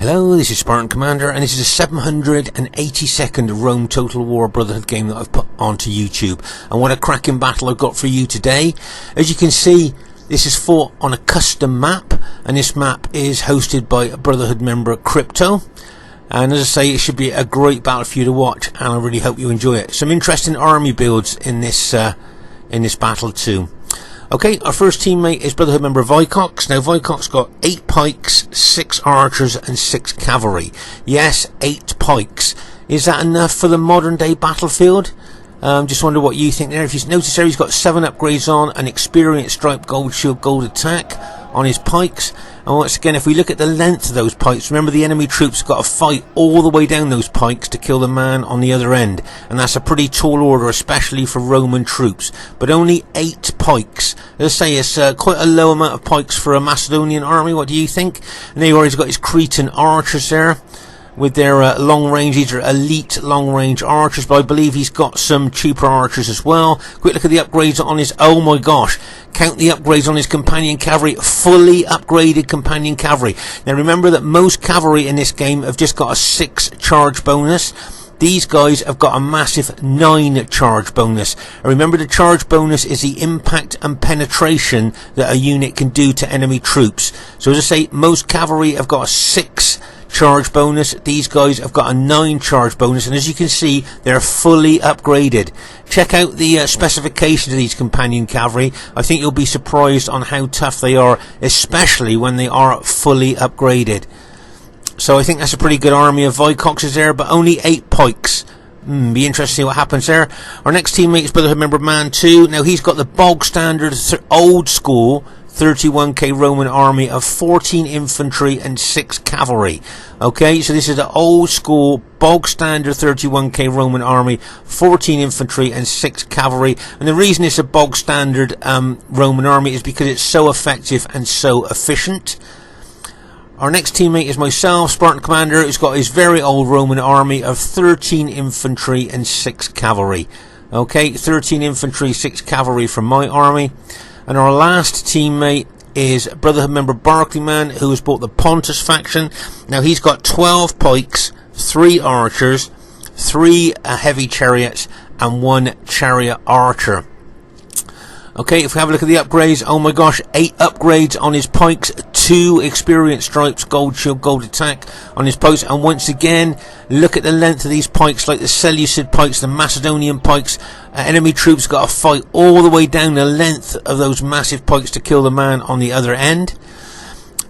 Hello, this is Spartan Commander, and this is a 782nd Rome Total War Brotherhood game that I've put onto YouTube. And what a cracking battle I've got for you today. As you can see, this is fought on a custom map, and this map is hosted by a Brotherhood member, Crypto. And as I say, it should be a great battle for you to watch, and I really hope you enjoy it. Some interesting army builds in this battle too. Okay, our first teammate is Brotherhood member Vycox. Now, Vycox got 8 pikes, 6 archers, and 6 cavalry. Yes, 8 pikes. Is that enough for the modern day battlefield? Just wonder what you think there. If you notice there, he's got 7 upgrades on, an experienced striped gold shield, gold attack on his pikes. And once again, if we look at the length of those pikes, remember the enemy troops got to fight all the way down those pikes to kill the man on the other end. And that's a pretty tall order, especially for Roman troops. But only 8 pikes. Let's say it's quite a low amount of pikes for a Macedonian army. What do you think? And there you are, he's got his Cretan archers there with their long range. These are elite long range archers, but I believe he's got some cheaper archers as well. Quick look at the upgrades on his, oh my gosh, count the upgrades on his companion cavalry, fully upgraded companion cavalry. Now remember that most cavalry in this game have just got a 6 charge bonus. These guys have got a massive 9 charge bonus. And remember, the charge bonus is the impact and penetration that a unit can do to enemy troops. So as I say, most cavalry have got a 6 charge bonus. These guys have got a 9 charge bonus, and as you can see, they're fully upgraded. Check out the specifications of these companion cavalry. I think you'll be surprised on how tough they are, especially when they are fully upgraded. So I think that's a pretty good army of Vycoxes there, but only 8 pikes. Be interesting to see what happens there. Our next teammate is Brotherhood member Man 2. Now he's got the bog standard old school 31k Roman army of 14 infantry and 6 cavalry. Okay, so this is the old school bog standard 31k Roman army, 14 infantry and 6 cavalry. And the reason it's a bog standard Roman army is because it's so effective and so efficient. Our next teammate is myself, Spartan Commander, who's got his very old Roman army of 13 infantry and 6 cavalry. Okay, 13 infantry, 6 cavalry from my army. And our last teammate is Brotherhood member Barclayman, who has bought the Pontus faction. Now he's got 12 pikes, 3 archers, 3 heavy chariots, and 1 chariot archer. Okay, if we have a look at the upgrades, oh my gosh, 8 upgrades on his pikes, 2 experienced stripes, gold shield, gold attack on his pikes. And once again, look at the length of these pikes, like the Seleucid pikes, the Macedonian pikes. Enemy troops got to fight all the way down the length of those massive pikes to kill the man on the other end.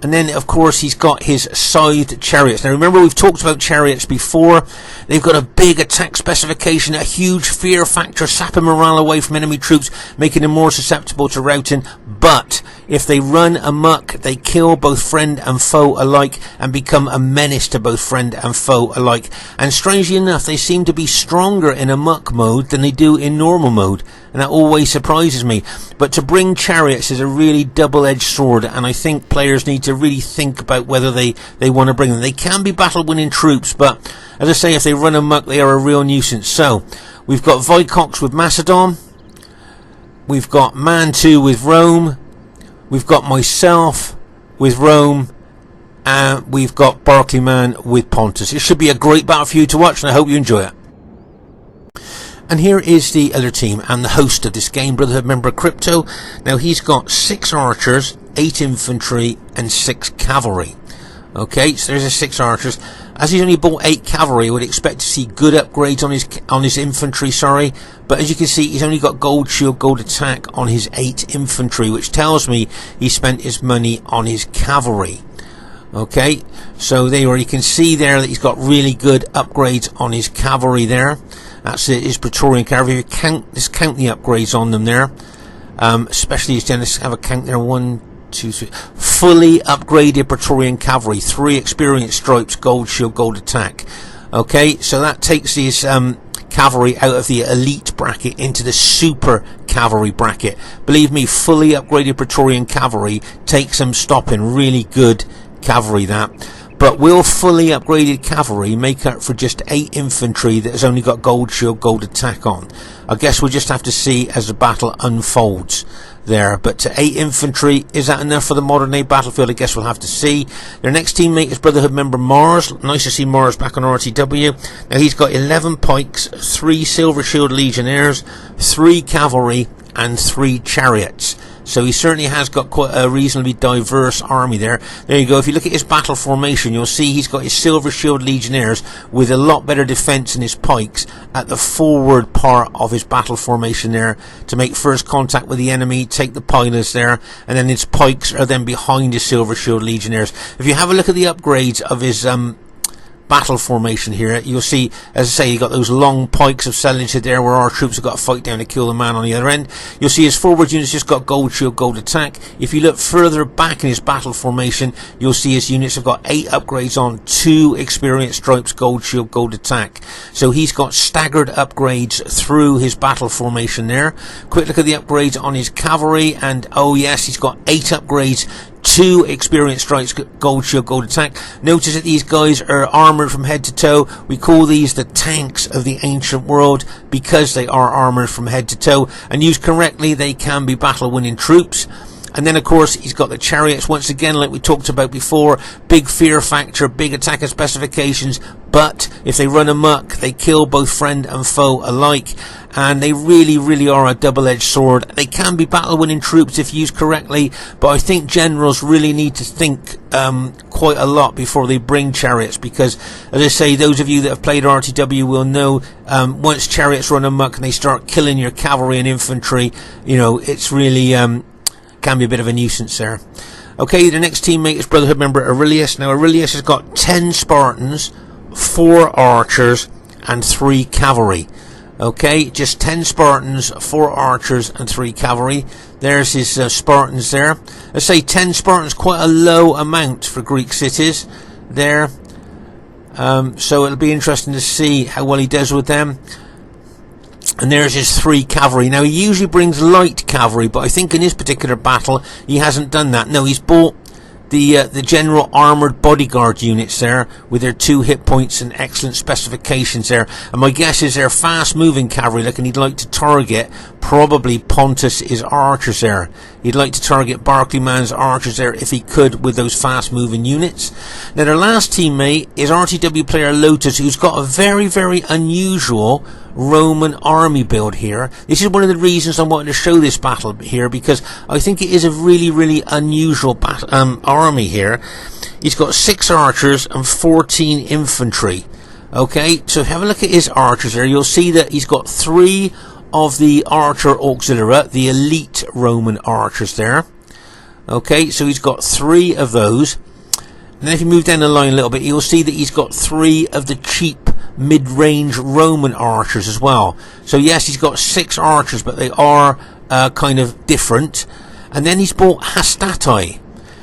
And then, of course, he's got his scythed chariots. Now, remember, we've talked about chariots before. They've got a big attack specification, a huge fear factor, sapping morale away from enemy troops, making them more susceptible to routing. But if they run amok, they kill both friend and foe alike and become a menace to both friend and foe alike. And strangely enough, they seem to be stronger in amok mode than they do in normal mode. And that always surprises me. But to bring chariots is a really double-edged sword, and I think players need to really think about whether they want to bring them. They can be battle-winning troops, but as I say, if they run amok, they are a real nuisance. So, we've got Vycox with Macedon, we've got Man 2 with Rome, we've got myself with Rome, and we've got Barclayman with Pontus. It should be a great battle for you to watch, and I hope you enjoy it. And here is the other team and the host of this game, Brotherhood member Crypto. Now he's got 6 archers, 8 infantry and 6 cavalry. Okay, so there's 6 archers. As he's only bought 8 cavalry, I would expect to see good upgrades on his infantry, but as you can see, he's only got gold shield, gold attack on his 8 infantry, which tells me he spent his money on his cavalry. Okay, so there you are, you can see there that he's got really good upgrades on his cavalry there. That's his Praetorian cavalry. Just count the upgrades on them there. Especially, let's have a count there. 1, 2, 3. Fully upgraded Praetorian cavalry. 3 experienced stripes, gold shield, gold attack. Okay, so that takes his cavalry out of the elite bracket into the super cavalry bracket. Believe me, fully upgraded Praetorian cavalry takes some stopping. Really good cavalry that. But will fully upgraded cavalry make up for just 8 infantry that has only got gold shield, gold attack on? I guess we'll just have to see as the battle unfolds there. But to 8 infantry, is that enough for the modern day battlefield? I guess we'll have to see. Their next teammate is Brotherhood member Mars. Nice to see Mars back on RTW. Now he's got 11 pikes, 3 silver shield legionnaires, 3 cavalry and 3 chariots. So he certainly has got quite a reasonably diverse army there. There you go. If you look at his battle formation, you'll see he's got his silver shield legionnaires with a lot better defense than his pikes at the forward part of his battle formation there to make first contact with the enemy, take the pillars there, and then his pikes are then behind his silver shield legionnaires. If you have a look at the upgrades of his battle formation here, you'll see, as I say, you got those long pikes of Seleucid there where our troops have got to fight down to kill the man on the other end. You'll see his forward units just got gold shield, gold attack. If you look further back in his battle formation, you'll see his units have got 8 upgrades on, 2 experience stripes, gold shield, gold attack. So he's got staggered upgrades through his battle formation there. Quick look at the upgrades on his cavalry, and oh yes, he's got 8 upgrades, 2 experience strikes, gold shield, gold attack. Notice that these guys are armoured from head to toe. We call these the tanks of the ancient world because they are armoured from head to toe, and used correctly they can be battle winning troops. And then of course he's got the chariots, once again like we talked about before, big fear factor, big attacker specifications, but if they run amok they kill both friend and foe alike, and they really are a double-edged sword. They can be battle winning troops if used correctly, but I think generals really need to think quite a lot before they bring chariots, because as I say, those of you that have played RTW will know once chariots run amok and they start killing your cavalry and infantry, you know, it's really can be a bit of a nuisance there. Okay, the next teammate is Brotherhood member Aurelius. Now Aurelius has got 10 Spartans, 4 archers and 3 cavalry. Okay, just 10 Spartans, 4 archers and 3 cavalry. There's his Spartans there. Let's say 10 Spartans, quite a low amount for Greek cities there. So it'll be interesting to see how well he does with them. And there's his 3 cavalry. Now he usually brings light cavalry, but I think in this particular battle he hasn't done that. No, he's bought the general armoured bodyguard units there with their 2 hit points and excellent specifications there. And my guess is they're fast moving cavalry, and he'd like to target probably Pontus' archers there. He'd like to target Barclayman's archers there if he could with those fast moving units. Now their last teammate is RTW player Lotus, who's got a very unusual Roman army build here. This is one of the reasons I wanted to show this battle here, because I think it is a really unusual army here. He's got 6 archers and 14 infantry. Okay, so if you have a look at his archers there, you'll see that he's got 3 of the archer auxilia, the elite Roman archers there. Okay, so he's got 3 of those. And then if you move down the line a little bit, you'll see that he's got 3 of the cheap mid-range Roman archers as well. So yes, he's got 6 archers, but they are kind of different. And then he's bought hastati.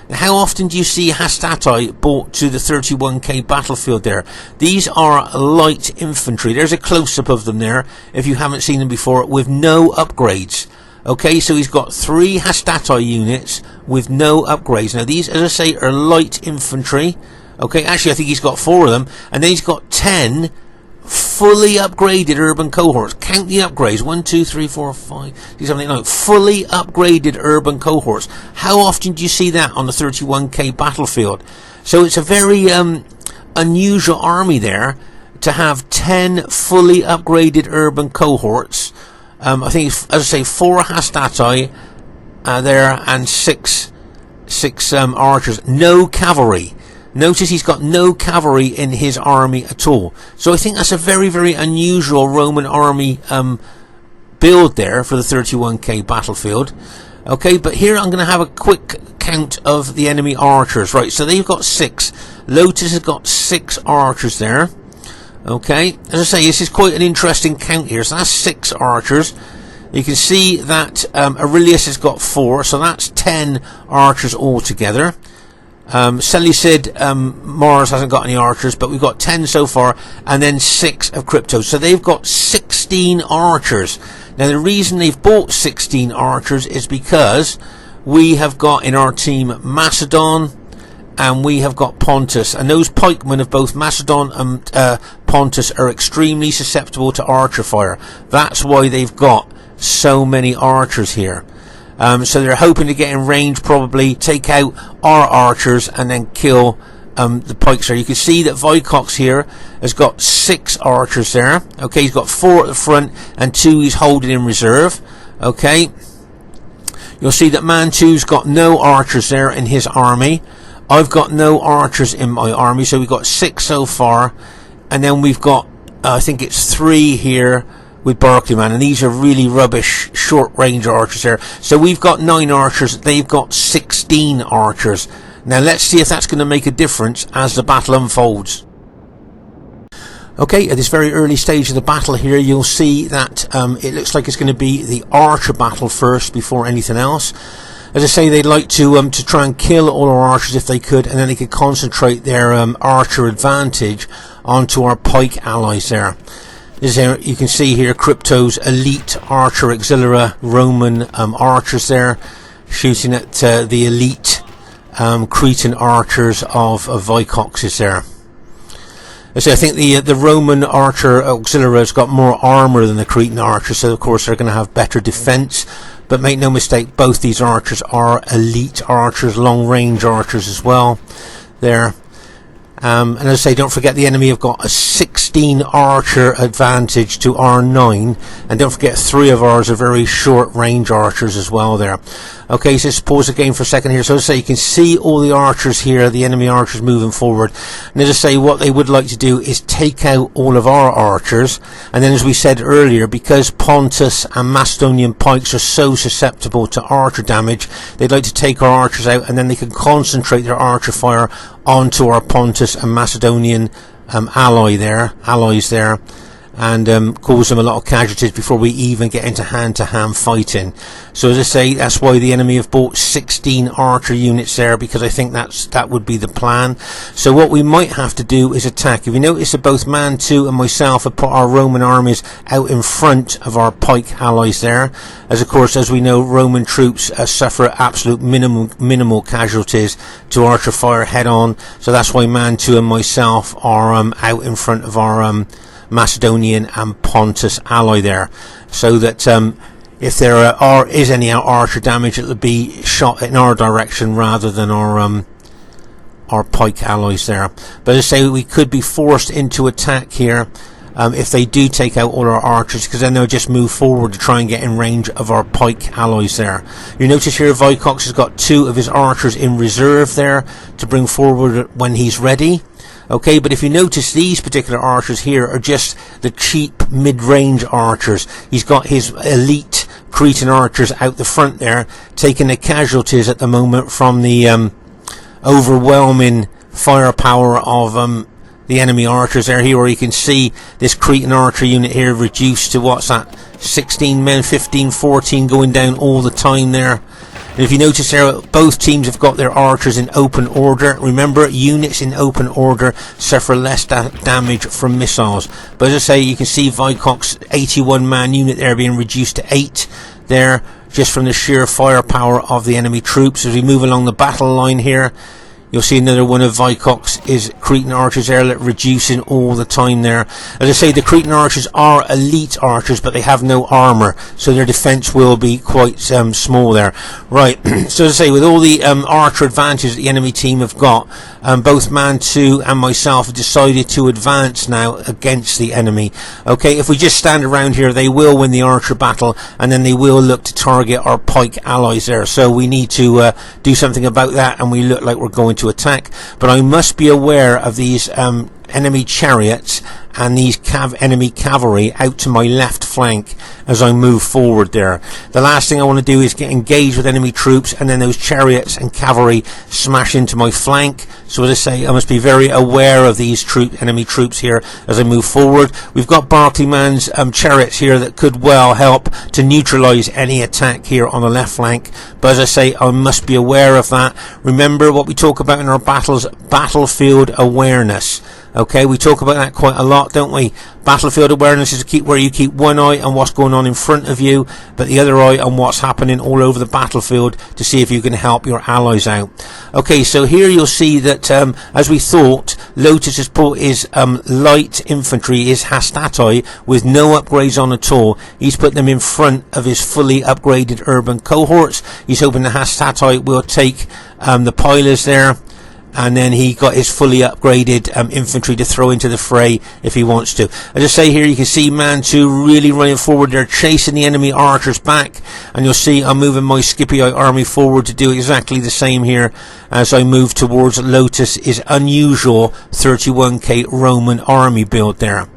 Now, how often do you see hastati brought to the 31k battlefield there? These are light infantry. There's a close-up of them there, if you haven't seen them before, with no upgrades. Okay, so he's got 3 hastati units with no upgrades. Now these, as I say, are light infantry. Okay, actually I think he's got 4 of them. And then he's got 10 fully upgraded urban cohorts. Count the upgrades. 1, 2, 3, 4, 5, 6, 7, 8, 9. Fully upgraded urban cohorts. How often do you see that on the 31k battlefield? So it's a very unusual army there to have 10 fully upgraded urban cohorts. I think, as I say, 4 hastati there and 6 archers. No cavalry. Notice he's got no cavalry in his army at all. So I think that's a very unusual Roman army build there for the 31k battlefield. Okay, but here I'm going to have a quick count of the enemy archers. Right, so they've got 6. Lotus has got 6 archers there. Okay, as I say, this is quite an interesting count here. So that's 6 archers. You can see that Aurelius has got 4, so that's 10 archers altogether. Seleucid, Mars hasn't got any archers, but we've got 10 so far, and then 6 of Crypto. So they've got 16 archers. Now the reason they've bought 16 archers is because we have got in our team Macedon and we have got Pontus, and those pikemen of both Macedon and Pontus are extremely susceptible to archer fire. That's why they've got so many archers here. So they're hoping to get in range, probably take out our archers and then kill the pikes there. You can see that Vycox here has got 6 archers there. Okay, he's got 4 at the front and 2 he's holding in reserve. Okay, you'll see that man 2's got no archers there in his army. I've got no archers in my army, so we've got 6 so far, and then we've got I think it's 3 here with Barclayman, and these are really rubbish short range archers there. So we've got 9 archers, they've got 16 archers. Now let's see if that's going to make a difference as the battle unfolds. Okay, at this very early stage of the battle here, you'll see that it looks like it's going to be the archer battle first before anything else. As I say, they'd like to try and kill all our archers if they could, and then they could concentrate their archer advantage onto our pike allies there. You can see here Crypto's elite archer auxiliary Roman archers there, shooting at the elite Cretan archers of Vycox's there. So I think the Roman archer auxiliary has got more armour than the Cretan archers, so of course they're going to have better defence. But make no mistake, both these archers are elite archers, long range archers as well there. And as I say, don't forget the enemy have got a 16 archer advantage to our 9, and don't forget 3 of ours are very short range archers as well there. Okay, so let's pause the game for a second here. So as I say, you can see all the archers here, the enemy archers moving forward. And as I say, what they would like to do is take out all of our archers, and then as we said earlier, because Pontus and Macedonian pikes are so susceptible to archer damage, they'd like to take our archers out, and then they can concentrate their archer fire onto our Pontus and Macedonian allies there, and cause them a lot of casualties before we even get into hand-to-hand fighting. So as I say, that's why the enemy have bought 16 archer units there, because I think that would be the plan. So what we might have to do is attack. If you notice that both Man 2 and myself have put our Roman armies out in front of our pike allies there, as of course, as we know, Roman troops suffer absolute minimal casualties to archer fire head on. So that's why Man 2 and myself are out in front of our Macedonian and Pontus ally there, so that if there is any archer damage, it'll be shot in our direction rather than our pike allies there. But as I say, we could be forced into attack here if they do take out all our archers, because then they'll just move forward to try and get in range of our pike allies there. You notice here Vycox has got 2 of his archers in reserve there to bring forward when he's ready. Okay, but if you notice, these particular archers here are just the cheap mid-range archers. He's got his elite Cretan archers out the front there, taking the casualties at the moment from the overwhelming firepower of the enemy archers there. Here, where you can see this Cretan archer unit here reduced to, what's that, 16 men, 15, 14 going down all the time there. And if you notice there, both teams have got their archers in open order. Remember, units in open order suffer less damage from missiles. But as I say, you can see Vycox's 81-man unit there being reduced to 8 there, just from the sheer firepower of the enemy troops. As we move along the battle line here, you'll see another one of Vycox's Cretan archers there, reducing all the time there. As I say, the Cretan archers are elite archers, but they have no armour, so their defence will be quite small there. Right, so as I say, with all the archer advantages that the enemy team have got, both Man 2 and myself have decided to advance now against the enemy. Okay, if we just stand around here, they will win the archer battle, and then they will look to target our pike allies there. So we need to do something about that, and we look like we're going to attack. But I must be aware of these enemy chariots and these enemy cavalry out to my left flank as I move forward there. The last thing I want to do is get engaged with enemy troops, and then those chariots and cavalry smash into my flank. So as I say, I must be very aware of these enemy troops here as I move forward. We've got Barclayman's chariots here that could well help to neutralise any attack here on the left flank. But as I say, I must be aware of that. Remember what we talk about in our battles, battlefield awareness. Okay, we talk about that quite a lot, don't we? Battlefield awareness is where you keep one eye on what's going on in front of you, but the other eye on what's happening all over the battlefield to see if you can help your allies out. Okay, so here you'll see that, as we thought, Lotus has put his light infantry, his Hastatoi, with no upgrades on at all. He's put them in front of his fully upgraded urban cohorts. He's hoping the Hastatoi will take the pilers there. And then he got his fully upgraded infantry to throw into the fray if he wants to. As I say here, you can see Man 2 really running forward. They're chasing the enemy archers back. And you'll see I'm moving my Scipii army forward to do exactly the same here as I move towards Lotus's unusual 31k Roman army build there.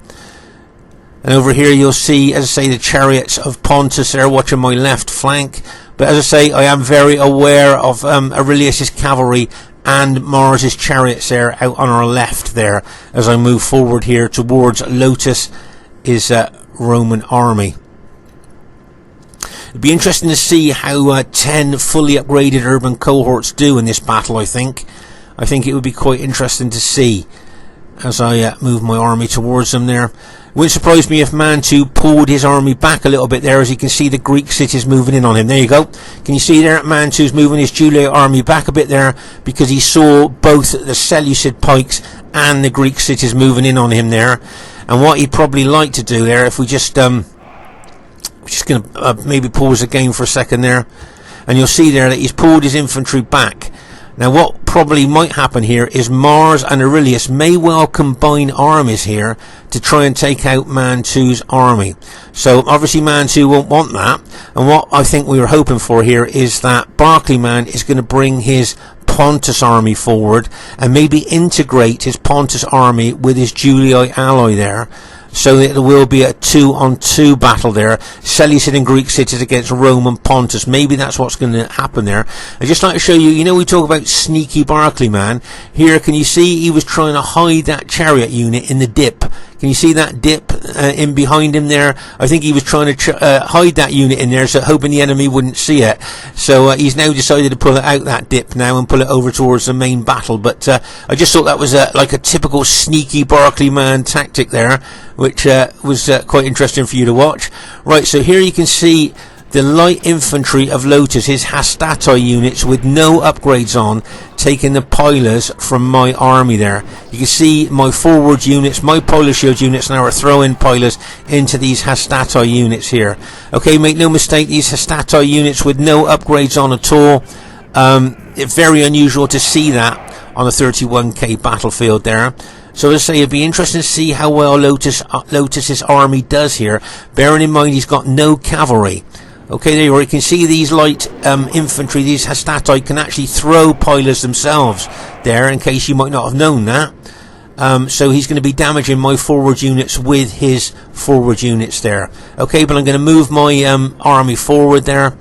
And over here you'll see, as I say, the chariots of Pontus there watching my left flank. But as I say, I am very aware of Aurelius's cavalry and Mars's chariots there out on our left there as I move forward here towards Lotus is Roman army. It'd be interesting to see how 10 fully upgraded urban cohorts do in this battle. I think it would be quite interesting to see as I move my army towards them there. It wouldn't surprise me if Man 2 pulled his army back a little bit there, as you can see the Greek cities moving in on him. There you go. Can you see there? Man 2's moving his Julii army back a bit there because he saw both the Seleucid pikes and the Greek cities moving in on him there. And what he'd probably like to do there, if we just we're just going to maybe pause the game for a second there, and you'll see there that he's pulled his infantry back. Now what probably might happen here is Mars and Aurelius may well combine armies here to try and take out Man 2's army. So obviously Man 2 won't want that, and what I think we were hoping for here is that Barclayman is going to bring his Pontus army forward and maybe integrate his Pontus army with his Julii ally there, so that there will be a 2-on-2 battle there. Seleucid and Greek cities against Rome and Pontus. Maybe that's what's going to happen there. I'd just like to show you, you know, we talk about sneaky Barclayman. Here, can you see he was trying to hide that chariot unit in the dip? Can you see that dip in behind him there? I think he was trying to hide that unit in there, so hoping the enemy wouldn't see it. So he's now decided to pull it out that dip now and pull it over towards the main battle. But I just thought that was like a typical sneaky Barclayman tactic there, which was quite interesting for you to watch. Right, so here you can see the light infantry of Lotus, his Hastatoi units with no upgrades on, taking the pilers from my army there. You can see my forward units, my polar shield units now are throwing pilers into these Hastatoi units here. Okay, make no mistake, these Hastatoi units with no upgrades on at all. It's very unusual to see that on a 31k battlefield there. So as I say, it'd be interesting to see how well Lotus's army does here, bearing in mind he's got no cavalry. Okay, there you are. You can see these light infantry, these Hastatoi, can actually throw pilers themselves there, in case you might not have known that. So he's going to be damaging my forward units with his forward units there. Okay, but I'm going to move my army forward there.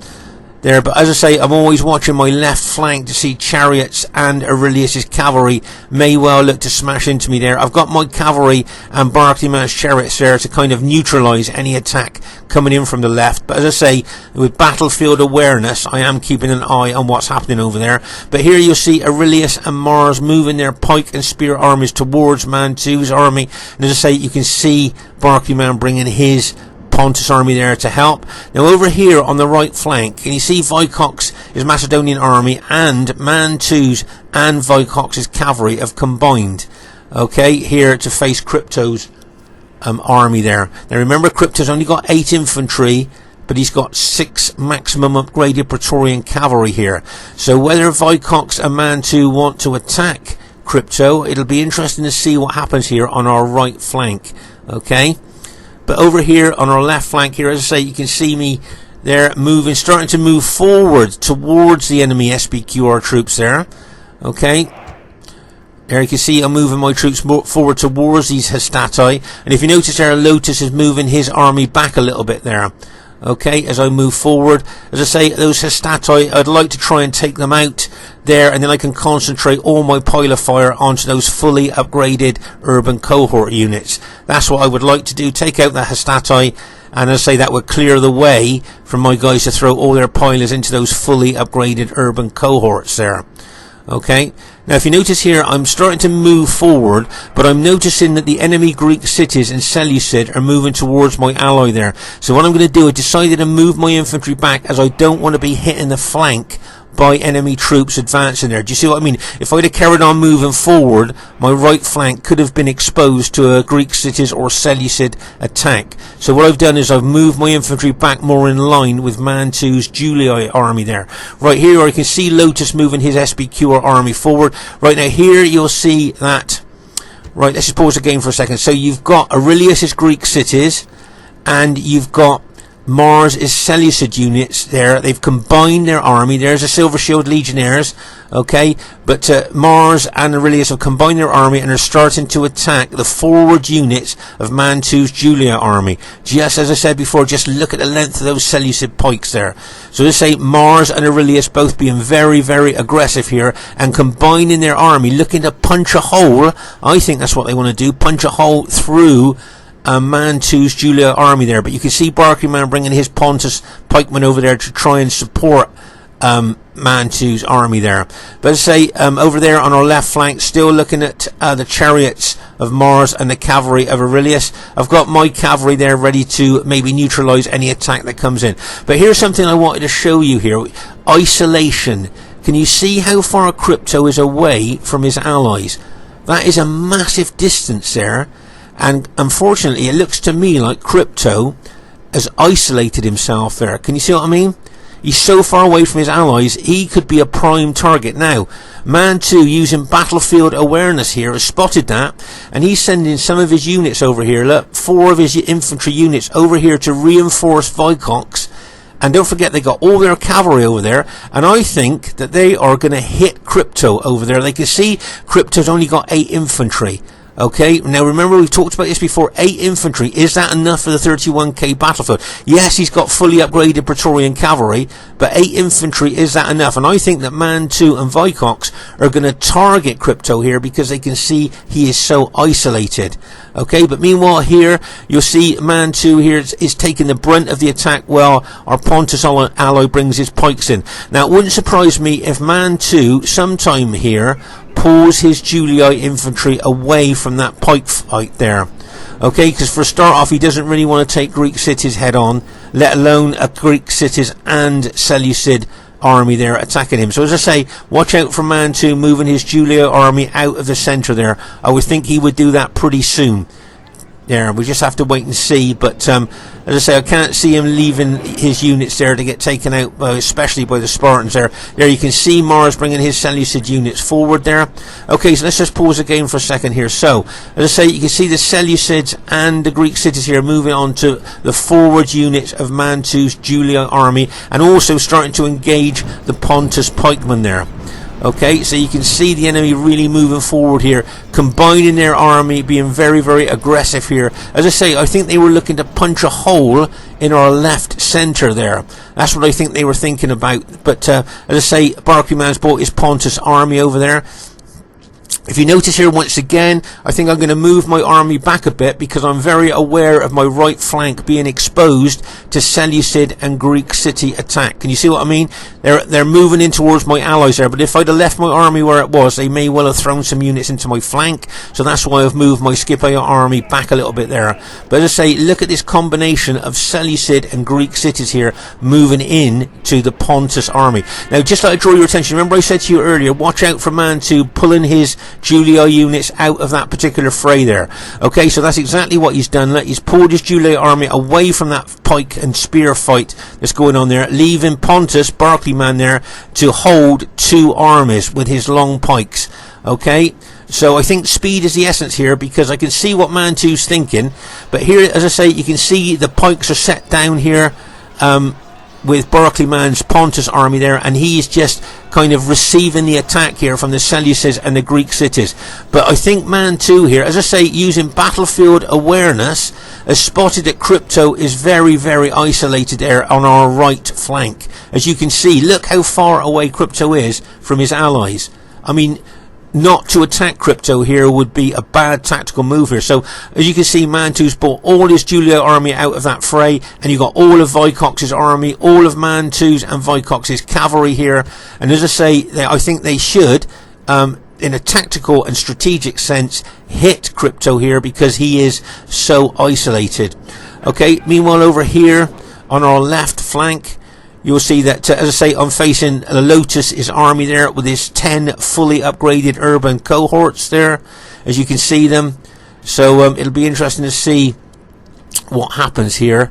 But as I say, I'm always watching my left flank to see chariots and Aurelius's cavalry may well look to smash into me there. I've got my cavalry and Barclayman's chariots there to kind of neutralise any attack coming in from the left. But as I say, with battlefield awareness, I am keeping an eye on what's happening over there. But here you'll see Aurelius and Mars moving their pike and spear armies towards Man 2's army. And as I say, you can see Barclayman bringing his Pontus army there to help. Now over here on the right flank, can you see Vicox, his Macedonian army, and Man 2's and Vicox's cavalry have combined, okay, here to face Crypto's army there. Now remember, Crypto's only got 8 infantry, but he's got 6 maximum upgraded Praetorian cavalry here. So whether Vicox and Man 2 want to attack Crypto, it'll be interesting to see what happens here on our right flank, okay. But over here on our left flank here, as I say, you can see me there moving, starting to move forward towards the enemy SPQR troops there. Okay. There you can see I'm moving my troops forward towards these Hastatoi. And if you notice there, Lotus is moving his army back a little bit there. Okay, as I move forward. As I say, those Hastatoi, I'd like to try and take them out there, and then I can concentrate all my pilot fire onto those fully upgraded urban cohort units. That's what I would like to do, take out the Hastatoi, and as I say, that would clear the way for my guys to throw all their pilots into those fully upgraded urban cohorts there. Okay, Now if you notice here, I'm starting to move forward, but I'm noticing that the enemy Greek cities and Seleucid are moving towards my ally there. So what I'm going to do, I decided to move my infantry back, as I don't want to be hitting the flank by enemy troops advancing there. Do you see what I mean? If I'd have carried on moving forward, my right flank could have been exposed to a Greek cities or Seleucid attack. So what I've done is I've moved my infantry back more in line with Mantu's Julii army there. Right here I can see Lotus moving his SBQR army forward. Right now here you'll see that. Right, let's just pause the game for a second. So you've got Aurelius's Greek cities, and you've got Mars is Seleucid units there. They've combined their army. There's a Silver Shield Legionnaires, okay, but Mars and Aurelius have combined their army and are starting to attack the forward units of Mantu's Julia army. Just as I said before, just look at the length of those Seleucid pikes there. So let's say Mars and Aurelius both being very, very aggressive here and combining their army, looking to punch a hole. I think that's what they want to do, punch a hole through Mantu's Julia army there. But you can see Barclayman bringing his Pontus pikemen over there to try and support Mantu's army there. But as I say, over there on our left flank, still looking at the chariots of Mars and the cavalry of Aurelius. I've got my cavalry there ready to maybe neutralize any attack that comes in. But here's something I wanted to show you here. Isolation. Can you see how far Crypto is away from his allies? That is a massive distance there. And unfortunately it looks to me like Crypto has isolated himself there. Can you see what I mean? He's so far away from his allies, he could be a prime target. Now Mantu, using battlefield awareness here, has spotted that, and he's sending some of his units over here. Look, 4 of his infantry units over here to reinforce Vicox. And don't forget, they got all their cavalry over there, and I think that they are going to hit Crypto over there. They can see Crypto's only got 8 infantry. Okay, now remember we've talked about this before, 8 infantry, is that enough for the 31k battlefield? Yes, he's got fully upgraded Praetorian cavalry, but 8 infantry, is that enough? And I think that Mantu and Vicox are going to target Crypto here because they can see he is so isolated. Okay, but meanwhile here, you'll see Mantu here is taking the brunt of the attack while our Pontus ally brings his pikes in. Now it wouldn't surprise me if Mantu sometime here pulls his Julii infantry away from that pike fight there. Okay, because for a start off, he doesn't really want to take Greek cities head on, let alone a Greek cities and Seleucid army there attacking him. So as I say, watch out for Mantu moving his Julii army out of the centre there. I would think he would do that pretty soon. There, we just have to wait and see, but as I say, I can't see him leaving his units there to get taken out, especially by the Spartans there. There you can see Mars bringing his Seleucid units forward there. Okay, so let's just pause the game for a second here. So, as I say, you can see the Seleucids and the Greek cities here moving on to the forward units of Mantu's Julia army, and also starting to engage the Pontus pikemen there. Okay, so you can see the enemy really moving forward here, combining their army, being very, very aggressive here. As I say, I think they were looking to punch a hole in our left centre there. That's what I think they were thinking about. But as I say, Barclayman's brought his Pontus army over there. If you notice here once again, I think I'm going to move my army back a bit because I'm very aware of my right flank being exposed to Seleucid and Greek city attack. Can you see what I mean? They're moving in towards my allies there, but if I'd have left my army where it was, they may well have thrown some units into my flank. So that's why I've moved my Scipio army back a little bit there. But as I say, look at this combination of Seleucid and Greek cities here moving in to the Pontus army. Now, just like to draw your attention, remember I said to you earlier, watch out for Mantu pulling his Julii units out of that particular fray there. Okay, so that's exactly what he's done. He's pulled his Julii army away from that pike and spear fight that's going on there, leaving Pontus, Barclayman there, to hold 2 armies with his long pikes. Okay, so I think speed is the essence here because I can see what Mantu's thinking. But here, as I say, you can see the pikes are set down here with Barclayman's Pontus army there, and he's just kind of receiving the attack here from the Seleucids and the Greek cities. But I think Mantu here, as I say, using battlefield awareness, has spotted that Crypto is very, very isolated there on our right flank. As you can see, look how far away Crypto is from his allies. I mean, not to attack Crypto here would be a bad tactical move here. So as you can see, Mantu's brought all his Julia army out of that fray, and you got all of Vicox's army, all of Mantu's and Vicox's cavalry here. And as I say, I think they should in a tactical and strategic sense, hit Crypto here because he is so isolated. Okay, meanwhile over here on our left flank, you'll see that, as I say, I'm facing Lotus's army there with his 10 fully upgraded urban cohorts there, as you can see them. So it'll be interesting to see what happens here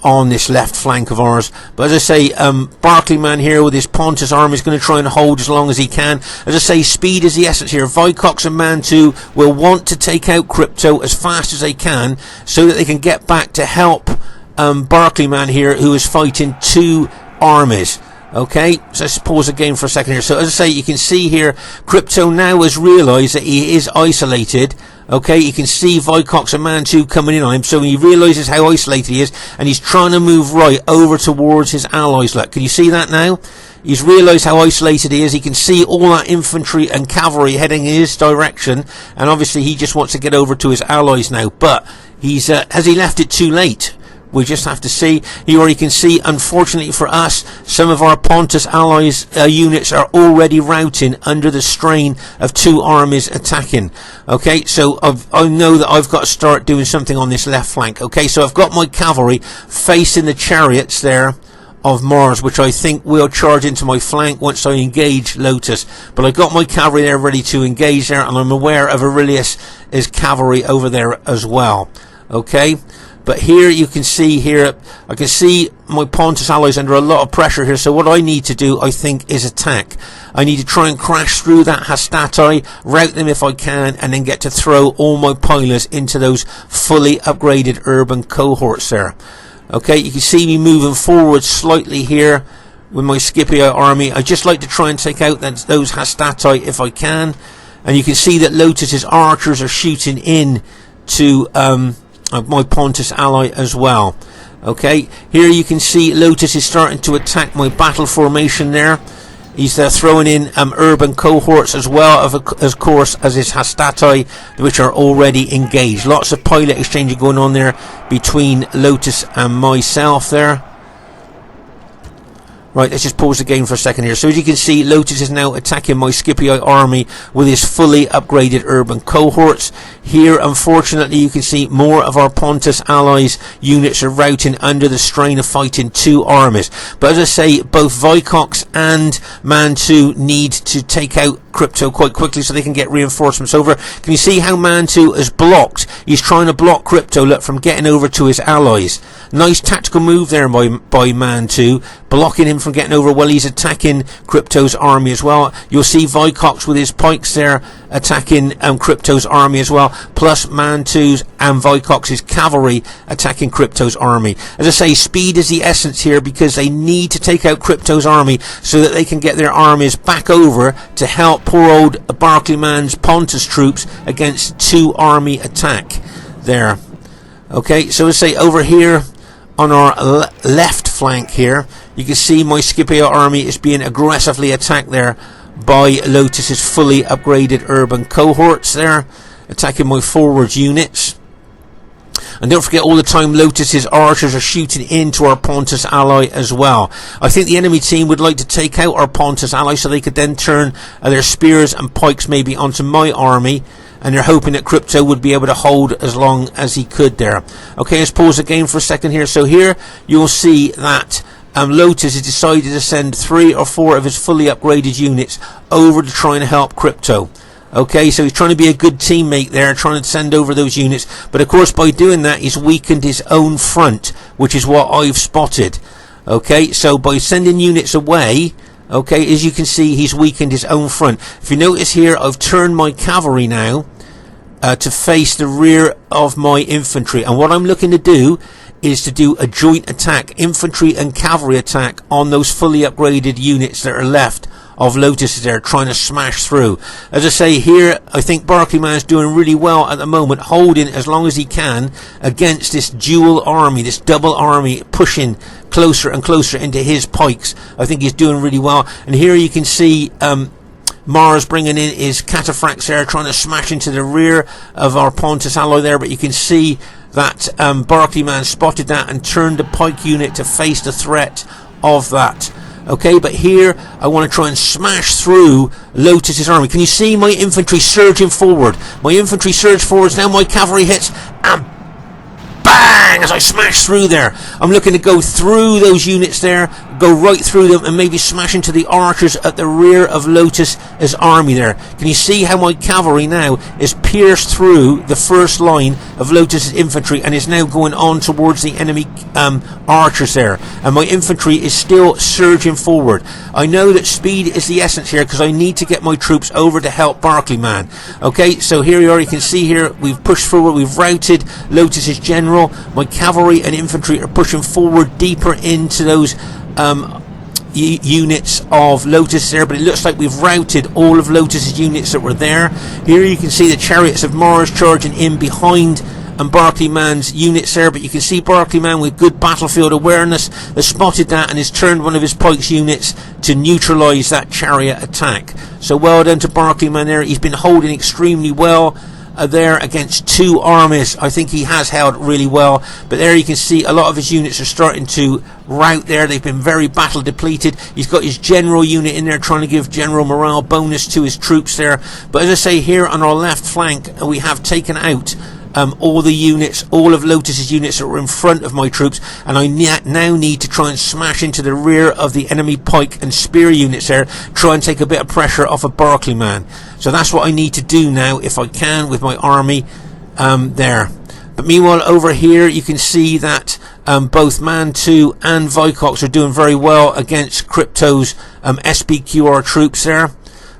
on this left flank of ours. But as I say, Barclayman here with his Pontus army is going to try and hold as long as he can. As I say, speed is the essence here. Vicox and Mantu will want to take out Crypto as fast as they can so that they can get back to help Barclayman here, who is fighting 2 armies. Okay, so let's pause the game for a second here. So as I say, you can see here, Crypto now has realised that he is isolated. Okay, you can see Vicox and Mantu coming in on him, so he realises how isolated he is, and he's trying to move right over towards his allies. Look, can you see that now? He's realised how isolated he is. He can see all that infantry and cavalry heading in his direction, and obviously he just wants to get over to his allies now. But he's has he left it too late? We just have to see. You already can see, unfortunately for us, some of our Pontus allies units are already routing under the strain of 2 armies attacking. Okay, so I know that I've got to start doing something on this left flank. Okay, so I've got my cavalry facing the chariots there of Mars, which I think will charge into my flank once I engage Lotus. But I've got my cavalry there ready to engage there, and I'm aware of Aurelius' cavalry over there as well. Okay. But here you can see here, I can see my Pontus allies under a lot of pressure here. So what I need to do, I think, is attack. I need to try and crash through that Hastati, rout them if I can, and then get to throw all my pilots into those fully upgraded urban cohorts there. Okay, you can see me moving forward slightly here with my Scipio army. I just like to try and take out those Hastati if I can. And you can see that Lotus's archers are shooting in to my Pontus ally as well. Okay, here you can see Lotus is starting to attack my battle formation there. He's throwing in urban cohorts as well, of course, as his Hastati, which are already engaged. Lots of pilot exchanging going on there between Lotus and myself there. Right, let's just pause the game for a second here. So as you can see, Lotus is now attacking my Scipio army with his fully upgraded urban cohorts. Here, unfortunately, you can see more of our Pontus allies units are routing under the strain of fighting 2 armies. But as I say, both Vicox and Mantu need to take out Crypto quite quickly so they can get reinforcements over. Can you see how Mantu is blocked? He's trying to block Crypto, look, from getting over to his allies. Nice tactical move there by Mantu, blocking him from getting over while he's attacking Crypto's army as well. You'll see Vicox with his pikes there attacking Crypto's army as well, plus Mantu's and Vicox's cavalry attacking Crypto's army. As I say, speed is the essence here because they need to take out Crypto's army so that they can get their armies back over to help poor old Barclayman's Pontus troops against 2 army attack there. Okay, so let's say over here on our left flank here, you can see my Scipio army is being aggressively attacked there by Lotus's fully upgraded urban cohorts there, attacking my forward units. And don't forget, all the time Lotus's archers are shooting into our Pontus ally as well. I think the enemy team would like to take out our Pontus ally so they could then turn their spears and pikes maybe onto my army, and they're hoping that Crypto would be able to hold as long as he could there. Okay, let's pause the game for a second here. So here you'll see that Lotus has decided to send 3 or 4 of his fully upgraded units over to try and help Crypto. Okay, so he's trying to be a good teammate there, trying to send over those units. But of course, by doing that, he's weakened his own front, which is what I've spotted. Okay, so by sending units away, okay, as you can see, he's weakened his own front. If you notice here, I've turned my cavalry now to face the rear of my infantry. And what I'm looking to do is to do a joint attack, infantry and cavalry attack, on those fully upgraded units that are left of Lotus there, trying to smash through. As I say here, I think Barclayman is doing really well at the moment, holding as long as he can against this dual army, this double army, pushing closer and closer into his pikes. I think he's doing really well. And here you can see Mars bringing in his cataphracts there, trying to smash into the rear of our Pontus ally there, but you can see that Barclayman spotted that and turned the pike unit to face the threat of that. Okay, but here I want to try and smash through Lotus's army. Can you see my infantry surging forward? My infantry surge forwards, now my cavalry hits, and bang, as I smash through there. I'm looking to go through those units there, go right through them, and maybe smash into the archers at the rear of Lotus's army there. Can you see how my cavalry now is pierced through the first line of Lotus's infantry and is now going on towards the enemy archers there, and my infantry is still surging forward. I know that speed is the essence here because I need to get my troops over to help Barclayman. Okay, so here you are, you can see here we've pushed forward, we've routed Lotus's general. My cavalry and infantry are pushing forward deeper into those units of Lotus there, but it looks like we've routed all of Lotus's units that were there. Here you can see the chariots of Mars charging in behind Barclayman's units there, but you can see Barclayman with good battlefield awareness has spotted that and has turned one of his pikes units to neutralise that chariot attack. So well done to Barclayman there. He's been holding extremely well there against two armies. I think he has held really well, but there you can see a lot of his units are starting to rout there. They've been very battle depleted. He's got his general unit in there trying to give general morale bonus to his troops there, but as I say, here on our left flank we have taken out all the units, all of Lotus's units that were in front of my troops, and I now need to try and smash into the rear of the enemy pike and spear units there, try and take a bit of pressure off of Barclayman. So that's what I need to do now if I can with my army there. But meanwhile over here you can see that both Man 2 and Vycox are doing very well against Crypto's SPQR troops there.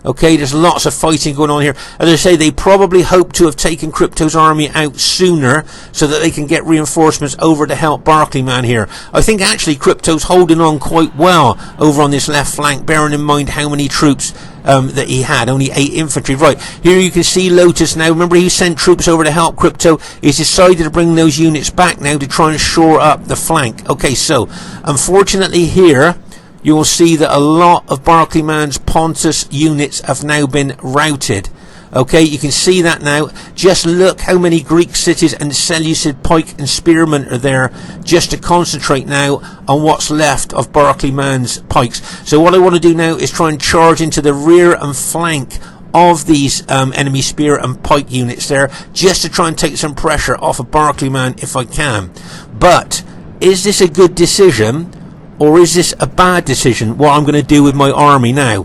Okay, there's lots of fighting going on here. As I say, they probably hope to have taken Crypto's army out sooner so that they can get reinforcements over to help Barclayman here. I think actually Crypto's holding on quite well over on this left flank, bearing in mind how many troops that he had, only 8 infantry. Right, here you can see Lotus now. Remember, he sent troops over to help Crypto. He's decided to bring those units back now to try and shore up the flank. Okay, so unfortunately here you will see that a lot of Barclayman's Pontus units have now been routed. Okay, you can see that now. Just look how many Greek cities and Seleucid pike and spearmen are there, just to concentrate now on what's left of Barclayman's pikes. So what I want to do now is try and charge into the rear and flank of these enemy spear and pike units there, just to try and take some pressure off of Barclayman if I can. But is this a good decision, or is this a bad decision, what I'm going to do with my army now?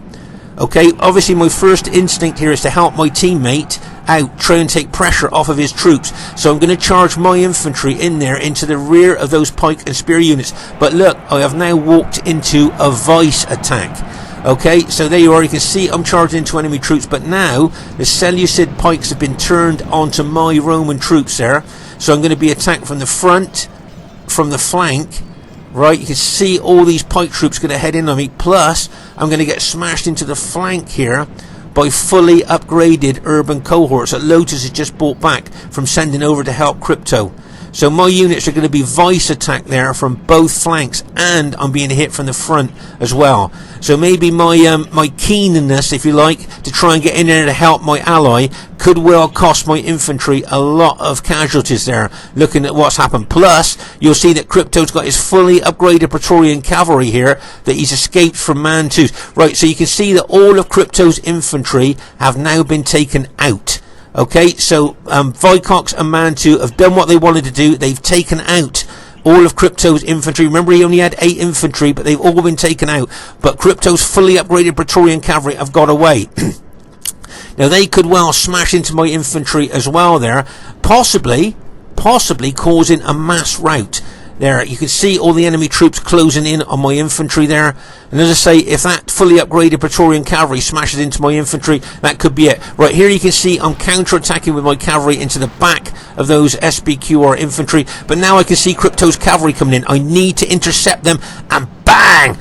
Okay, obviously my first instinct here is to help my teammate out, try and take pressure off of his troops. So I'm going to charge my infantry in there into the rear of those pike and spear units. But look, I have now walked into a vice attack. Okay, so there you are, you can see I'm charging into enemy troops, but now the Seleucid pikes have been turned onto my Roman troops there. So I'm going to be attacked from the front, from the flank. Right, you can see all these pike troops going to head in on me, plus I'm going to get smashed into the flank here by fully upgraded urban cohorts that Lotus has just brought back from sending over to help Crypto. So my units are going to be vice attacked there from both flanks, and I'm being hit from the front as well. So maybe my keenness, if you like, to try and get in there to help my ally could well cost my infantry a lot of casualties there, looking at what's happened. Plus, you'll see that Crypto's got his fully upgraded Praetorian cavalry here that he's escaped from Man 2. Right, so you can see that all of Crypto's infantry have now been taken out. Okay, so Vycox and Man 2 have done what they wanted to do. They've taken out all of Crypto's infantry. Remember, he only had 8 infantry, but they've all been taken out. But Crypto's fully upgraded Praetorian cavalry have got away. Now, they could well smash into my infantry as well there, possibly causing a mass rout. There, you can see all the enemy troops closing in on my infantry there. And as I say, if that fully upgraded Praetorian cavalry smashes into my infantry, that could be it. Right, here you can see I'm counter-attacking with my cavalry into the back of those SBQR infantry. But now I can see Crypto's cavalry coming in. I need to intercept them, and bang!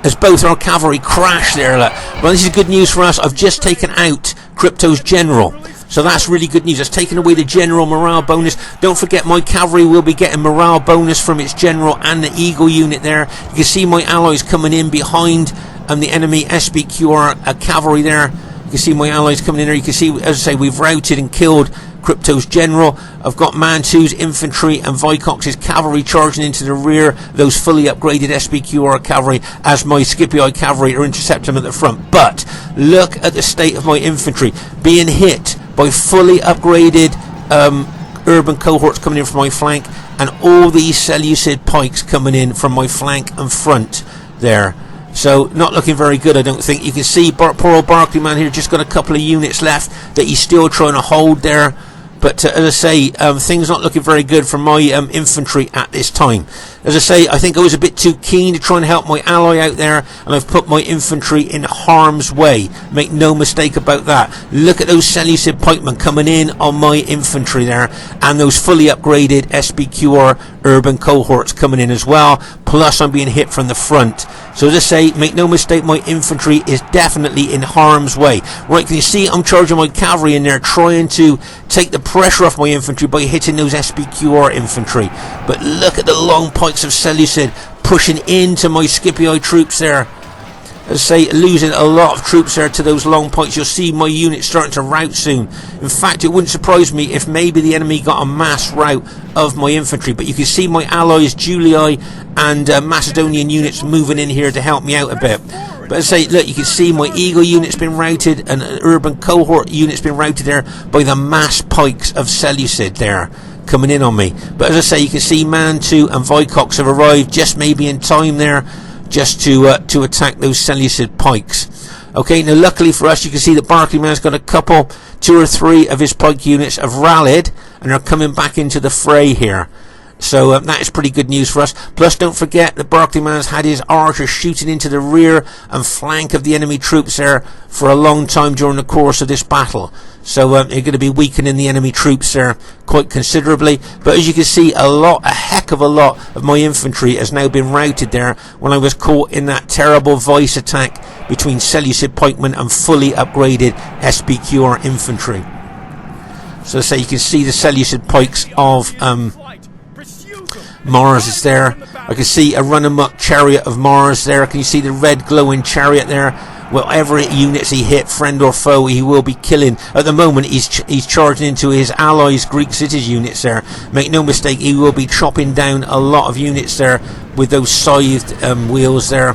As both our cavalry crash there. Look. Well, this is good news for us. I've just taken out Crypto's general. So that's really good news. It's taken away the general morale bonus. Don't forget, my cavalry will be getting morale bonus from its general and the Eagle unit there. You can see my allies coming in behind the enemy SBQR cavalry there. You can see my allies coming in there. You can see, as I say, we've routed and killed Crypto's general. I've got Man2's infantry and Vycox's cavalry charging into the rear, those fully upgraded SBQR cavalry, as my Scipii cavalry are intercepting them at the front. But look at the state of my infantry, being hit by fully upgraded urban cohorts coming in from my flank, and all these Seleucid pikes coming in from my flank and front there. So not looking very good, I don't think. You can see poor old Barclay man here just got a couple of units left that he's still trying to hold there. But as I say, things not looking very good for my infantry at this time. As I say, I think I was a bit too keen to try and help my ally out there, and I've put my infantry in harm's way. Make no mistake about that. Look at those Seleucid pikemen coming in on my infantry there, and those fully upgraded SBQR urban cohorts coming in as well. Plus I'm being hit from the front. So as I say, make no mistake, my infantry is definitely in harm's way. Right, can you see I'm charging my cavalry in there, trying to take the pressure off my infantry by hitting those SBQR infantry. But look at the long pikes of Seleucid pushing into my Scipii troops there. As I say, losing a lot of troops there to those long pikes. You'll see my units starting to rout soon. In fact, it wouldn't surprise me if maybe the enemy got a mass rout of my infantry. But you can see my allies, Julii and Macedonian units moving in here to help me out a bit. But as I say, look, you can see my Eagle unit's been routed, and an urban cohort unit's been routed there by the mass pikes of Seleucid there coming in on me. But as I say, you can see Man2 and Vycox have arrived just maybe in time there, just to attack those Seleucid pikes. Okay, now luckily for us, you can see that Barclay man's got a couple, 2 or 3 of his pike units have rallied and are coming back into the fray here. So that is pretty good news for us. Plus, don't forget that Barclay man's had his archers shooting into the rear and flank of the enemy troops there for a long time during the course of this battle. So you're going to be weakening the enemy troops there quite considerably. But as you can see, a heck of a lot of my infantry has now been routed there when I was caught in that terrible vice attack between Seleucid pikemen and fully upgraded SBQR infantry. So say you can see the Seleucid pikes of Mars is there. I can see a run-amuck chariot of Mars there. Can you see the red glowing chariot there? Whatever units he hit, friend or foe, he will be killing. At the moment, he's charging into his allies, Greek cities units there. Make no mistake, he will be chopping down a lot of units there with those scythed wheels there.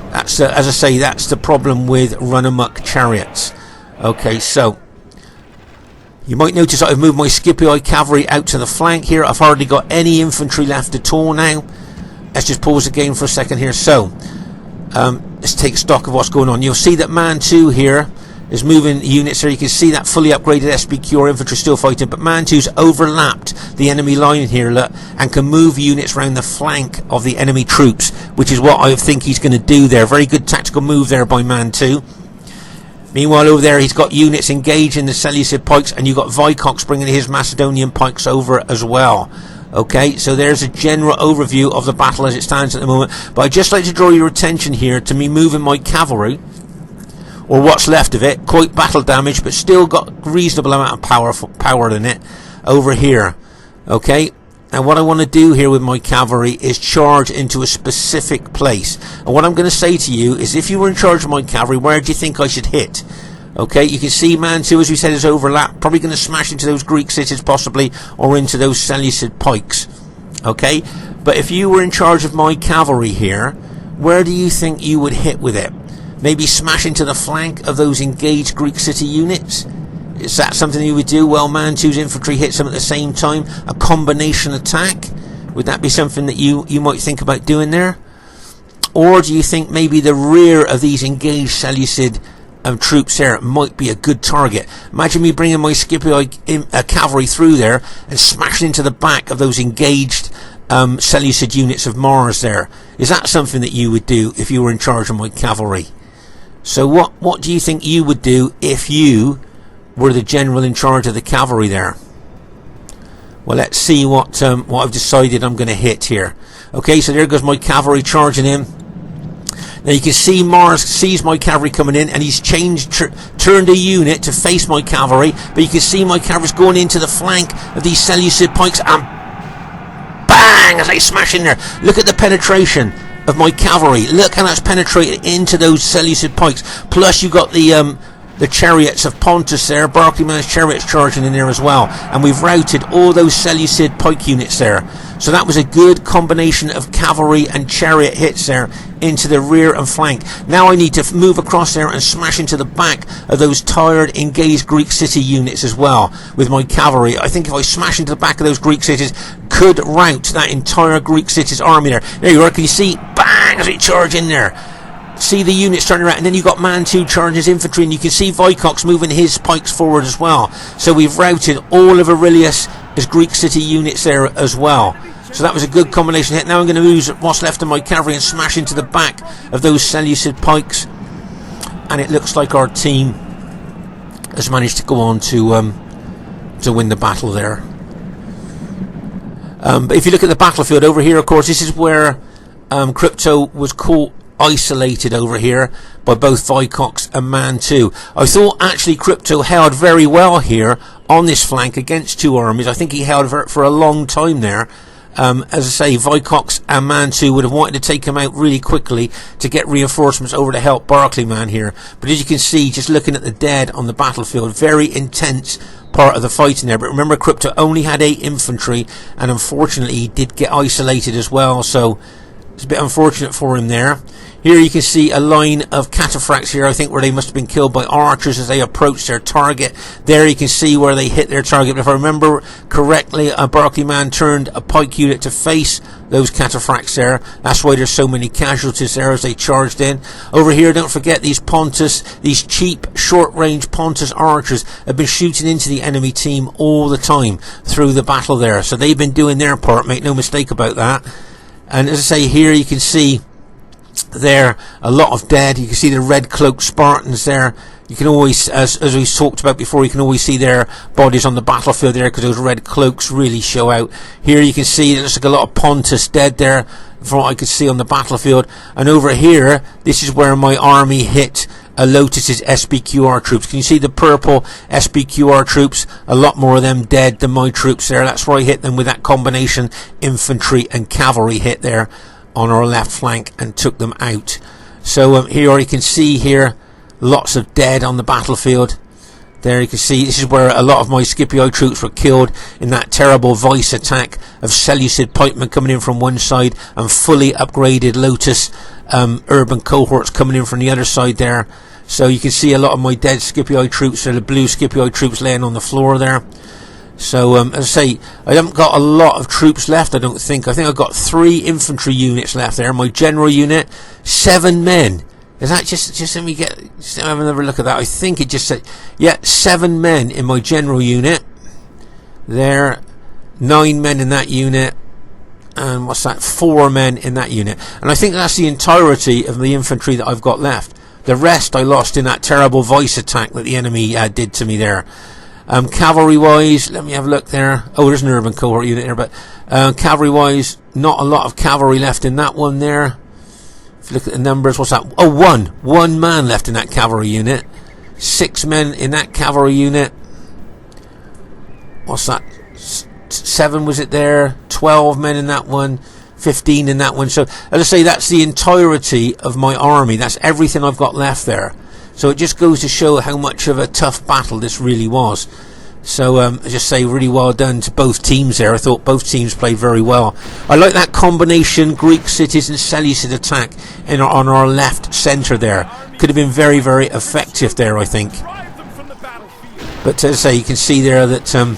That's as I say, that's the problem with run-amuck chariots. Okay, so you might notice that I've moved my Scipii cavalry out to the flank here. I've hardly got any infantry left at all now. Let's just pause the game for a second here. So let's take stock of what's going on. You'll see that Man2 here is moving units there. You can see that fully upgraded SBQR infantry still fighting, but Man2's overlapped the enemy line here, look, and can move units around the flank of the enemy troops, which is what I think he's going to do there. Very good tactical move there by Man2. Meanwhile, over there, he's got units engaging the Seleucid pikes, and you've got Vycox bringing his Macedonian pikes over as well. Okay, so there's a general overview of the battle as it stands at the moment. But I'd just like to draw your attention here to me moving my cavalry, or what's left of it, quite battle damaged, but still got a reasonable amount of power in it, over here. Okay, and what I want to do here with my cavalry is charge into a specific place. And what I'm going to say to you is, if you were in charge of my cavalry, where do you think I should hit? Okay, you can see Man2, as we said, is overlapped. Probably going to smash into those Greek cities possibly, or into those Seleucid pikes. Okay, but if you were in charge of my cavalry here, where do you think you would hit with it? Maybe smash into the flank of those engaged Greek city units? Is that something you would do? Well, Man2's infantry hits them at the same time. A combination attack? Would that be something that you might think about doing there? Or do you think maybe the rear of these engaged Seleucid troops there might be a good target? Imagine me bringing my Scipii cavalry through there and smashing into the back of those engaged Seleucid units of Mars there. Is that something that you would do if you were in charge of my cavalry? So what do you think you would do if you were the general in charge of the cavalry there? Well, let's see what I've decided I'm going to hit here. Okay, so there goes my cavalry charging in. Now you can see Mars sees my cavalry coming in, and he's turned a unit to face my cavalry, but you can see my cavalry's going into the flank of these Seleucid pikes, and bang, as they smash in there. Look at the penetration of my cavalry. Look how that's penetrated into those Seleucid pikes. Plus you've got the the chariots of Pontus there, Barclay Man's chariots charging in there as well, and we've routed all those Seleucid pike units there. So that was a good combination of cavalry and chariot hits there into the rear and flank. Now I need to move across there and smash into the back of those tired, engaged Greek city units as well with my cavalry. I think if I smash into the back of those Greek cities, could rout that entire Greek city's army there. There you are, can you see? Bang! As it charge in there. See the units turning around, and then you've got Man 2 charges infantry, and you can see Vycox moving his pikes forward as well. So we've routed all of Aurelius' Greek city units there as well. So that was a good combination hit. Now I'm going to use what's left of my cavalry and smash into the back of those Seleucid pikes. And it looks like our team has managed to go on to win the battle there. But if you look at the battlefield over here, of course, this is where Crypto was caught isolated over here by both Vycox and Man 2. I thought actually Crypto held very well here on this flank against two armies. I think he held for a long time there. As I say, Vycox and Man 2 would have wanted to take him out really quickly to get reinforcements over to help Barclay Man here. But as you can see, just looking at the dead on the battlefield, very intense part of the fighting there. But remember, Crypto only had 8 infantry, and unfortunately he did get isolated as well, so it's a bit unfortunate for him there. Here you can see a line of cataphracts here, I think, where they must have been killed by archers as they approached their target. There you can see where they hit their target. But if I remember correctly, a Barclay Man turned a pike unit to face those cataphracts there. That's why there's so many casualties there as they charged in. Over here, don't forget these Pontus, these cheap short-range Pontus archers have been shooting into the enemy team all the time through the battle there. So they've been doing their part, make no mistake about that. And as I say, here you can see there a lot of dead. You can see the red cloaked Spartans there. You can always, as we talked about before, you can always see their bodies on the battlefield there because those red cloaks really show out. Here you can see there's like a lot of Pontus dead there from what I could see on the battlefield. And over here, this is where my army hit Lotus's SBQR troops. Can you see the purple SBQR troops? A lot more of them dead than my troops there. That's where I hit them with that combination infantry and cavalry hit there on our left flank and took them out. So here you can see here lots of dead on the battlefield. There you can see this is where a lot of my Scipio troops were killed in that terrible vice attack of Seleucid pikemen coming in from one side and fully upgraded Lotus urban cohorts coming in from the other side there. So you can see a lot of my dead Scipio troops, or the blue Scipio troops, laying on the floor there. So, as I say, I haven't got a lot of troops left, I don't think. I think I've got 3 infantry units left there. My general unit, 7 men. Is that just let me have another look at that. I think it just said, yeah, 7 men in my general unit. There, 9 men in that unit. And what's that? 4 men in that unit. And I think that's the entirety of the infantry that I've got left. The rest I lost in that terrible vice attack that the enemy did to me there. Cavalry-wise, let me have a look there. Oh, there's an urban cohort unit there, but cavalry-wise, not a lot of cavalry left in that one there. If you look at the numbers, what's that? Oh, one man left in that cavalry unit. 6 men in that cavalry unit. What's that? 7 was it there? 12 men in that one. 15 in that one. So, as I say, that's the entirety of my army. That's everything I've got left there. So it just goes to show how much of a tough battle this really was. So I just say really well done to both teams there. I thought both teams played very well. I like that combination Greek cities and Seleucid attack on our left centre there. Could have been very, very effective there, I think. But as I say, you can see there that, as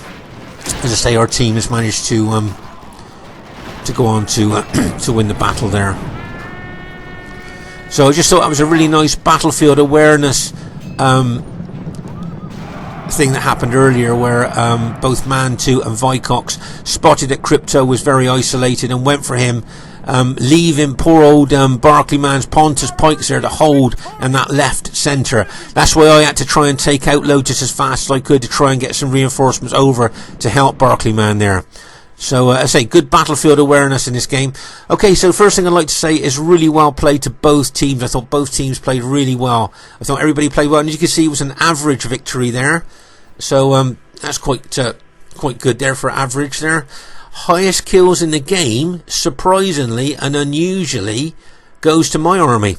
I say, our team has managed to go on to win the battle there. So I just thought that was a really nice battlefield awareness thing that happened earlier, where both Man 2 and Vycox spotted that Crypto was very isolated and went for him, leaving poor old Barclay Man's Pontus pikes there to hold in that left centre. That's why I had to try and take out Lotus as fast as I could to try and get some reinforcements over to help Barclay Man there. So, I say, good battlefield awareness in this game. Okay, so first thing I'd like to say is really well played to both teams. I thought both teams played really well. I thought everybody played well. And as you can see, it was an average victory there. So, that's quite good there for average there. Highest kills in the game, surprisingly and unusually, goes to my army.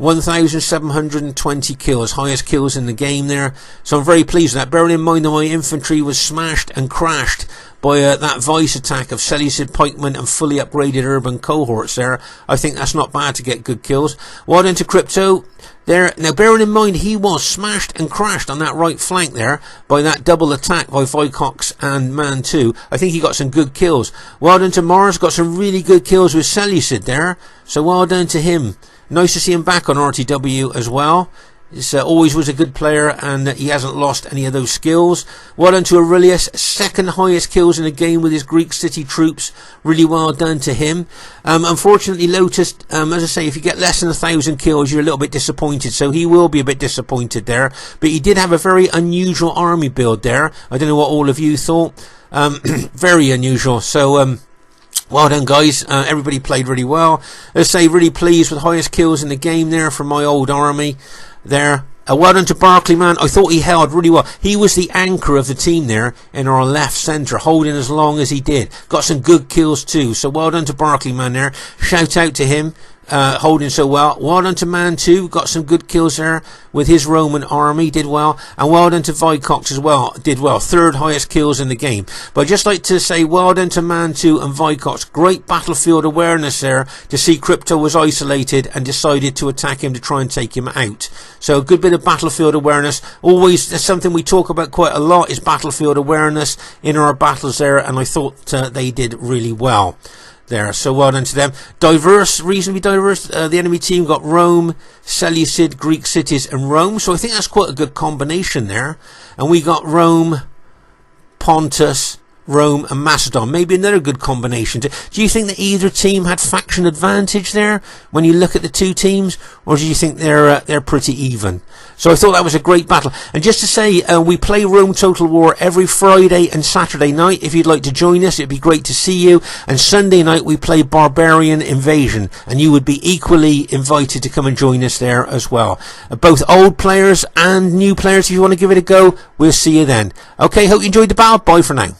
1,720 kills, highest kills in the game there. So I'm very pleased with that, bearing in mind that my infantry was smashed and crashed by that vice attack of Seleucid pikemen and fully upgraded urban cohorts there. I think that's not bad to get good kills. Well done to Crypto there. Now bearing in mind he was smashed and crashed on that right flank there by that double attack by Vicox and Man 2. I think he got some good kills. Well done to Mars, got some really good kills with Seleucid there. So well done to him. Nice to see him back on RTW as well. He always was a good player, and he hasn't lost any of those skills. Well done to Aurelius, second highest kills in the game with his Greek city troops. Really well done to him. Unfortunately, Lotus, as I say, if you get less than 1,000 kills, you're a little bit disappointed. So he will be a bit disappointed there. But he did have a very unusual army build there. I don't know what all of you thought. Very unusual. So, well done, guys. Everybody played really well. As I say, really pleased with the highest kills in the game there from my old army there. Well done to Barclay, man. I thought he held really well. He was the anchor of the team there in our left centre, holding as long as he did. Got some good kills too. So well done to Barclay, man there. Shout out to him. Holding so well. Well done to Man 2, got some good kills there with his Roman army, did well. And well done to Vicox as well, did well. Third highest kills in the game. But I'd just like to say well done to Man 2 and Vicox. Great battlefield awareness there to see Crypto was isolated and decided to attack him to try and take him out. So a good bit of battlefield awareness. Always, that's something we talk about quite a lot, is battlefield awareness in our battles there, and I thought they did really well there. So well done to them. Diverse, reasonably diverse. The enemy team got Rome, Seleucid, Greek cities and Rome. So I think that's quite a good combination there. And we got Rome, Pontus, Rome and Macedon. Maybe another good combination. Do you think that either team had faction advantage there when you look at the two teams, or do you think they're pretty even? So I thought that was a great battle. And just to say, we play Rome Total War every Friday and Saturday night. If you'd like to join us, it'd be great to see you. And Sunday night we play Barbarian Invasion, and you would be equally invited to come and join us there as well. Both old players and new players, if you want to give it a go, we'll see you then. Okay, hope you enjoyed the battle. Bye for now.